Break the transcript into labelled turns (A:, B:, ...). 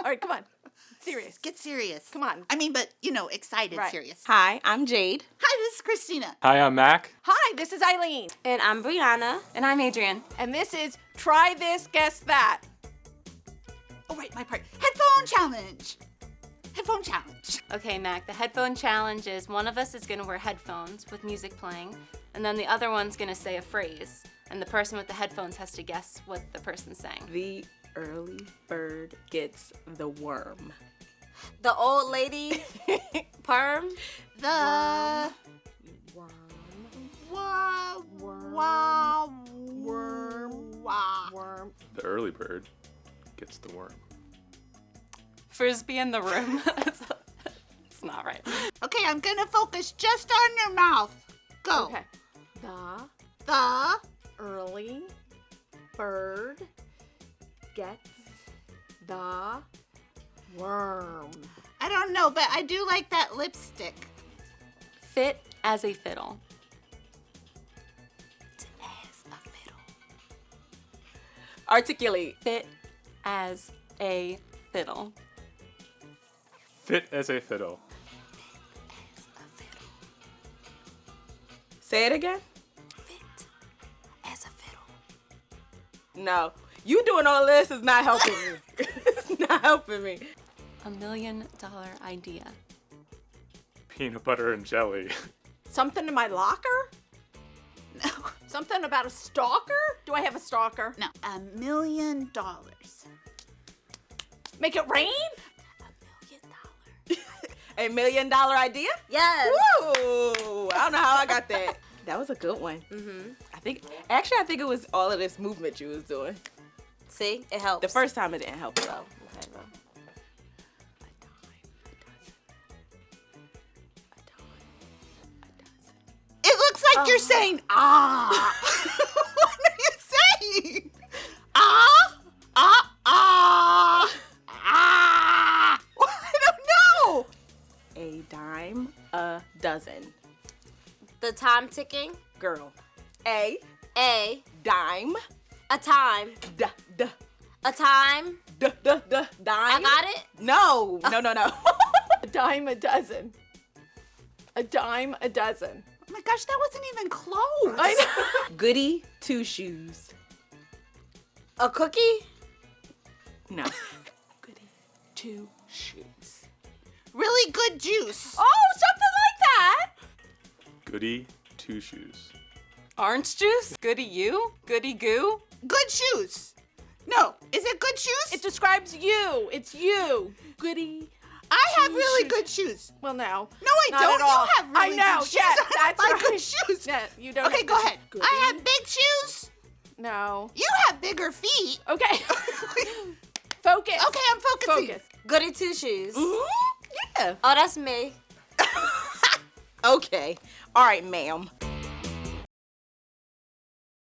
A: All right, come on. Serious.
B: Get serious.
A: Come on.
B: I mean, but, excited serious.
C: Hi, I'm Jade.
B: Hi, this is Christina.
D: Hi, I'm Mac.
A: Hi, this is Eileen.
E: And I'm Brianna.
F: And I'm Adrian.
A: And this is Try This, Guess That.
B: Oh, right, my part. Headphone challenge. Headphone challenge.
F: Okay, Mac, the headphone challenge is one of us is going to wear headphones with music playing, and then the other one's going to say a phrase, and the person with the headphones has to guess what the person's saying.
C: The early bird gets the worm.
E: The old lady perm.
B: The
C: Worm.
A: Worm.
D: The early bird gets the worm.
F: Frisbee in the room. It's not right.
B: Okay, I'm gonna focus just on your mouth. Go.
A: Okay.
B: The
A: Early bird gets the worm.
B: I don't know, but I do like that lipstick.
F: Fit as a fiddle.
E: As a fiddle.
C: Articulate.
F: Fit as a fiddle.
D: Fit as a fiddle.
C: Say it again.
E: Fit as a fiddle.
C: No. You doing all this is not helping me. It's not helping me.
F: $1 million idea.
D: Peanut butter and jelly.
A: Something in my locker?
B: No.
A: Something about a stalker? Do I have a stalker?
B: No. $1 million.
A: Make it rain?
C: $1 million idea?
E: Yes.
C: Woo! I don't know how I got that. That was a good one.
E: Mm-hmm.
C: I think it was all of this movement you was doing.
E: See, it helps.
C: The first time it didn't help though.
B: It looks like you're saying, ah. What are you saying? Ah. I don't know.
C: A dime a dozen.
E: The time ticking.
C: Girl. A
E: A
C: dime
E: time. A time.
C: dime.
E: I got it.
C: No.
A: A dime a dozen. A dime a dozen.
B: Oh my gosh, that wasn't even close.
A: I know.
C: Goody two shoes.
E: A cookie.
C: No. Goody two shoes.
B: Really good juice.
A: Oh, something like that.
D: Goody two shoes.
F: Orange juice? Goody you? Goody goo?
B: Good shoes. No, is it good shoes?
A: It describes you. It's you. Goody.
B: I have really good shoes.
A: Well, no.
B: No, I
A: Not
B: don't.
A: at all.
B: You have really
A: I know.
B: good shoes.
A: Yes,
B: I
A: that's
B: don't buy
A: right.
B: good shoes.
A: Yeah, you don't.
B: Okay,
A: have
B: go
A: good-
B: ahead.
A: Goody.
B: I have big shoes.
A: No.
B: You have bigger feet.
A: Okay. Focus.
B: Okay, I'm focusing.
A: Focus.
E: Goody two shoes.
C: Yeah.
E: Oh, that's me.
C: Okay. All right, ma'am.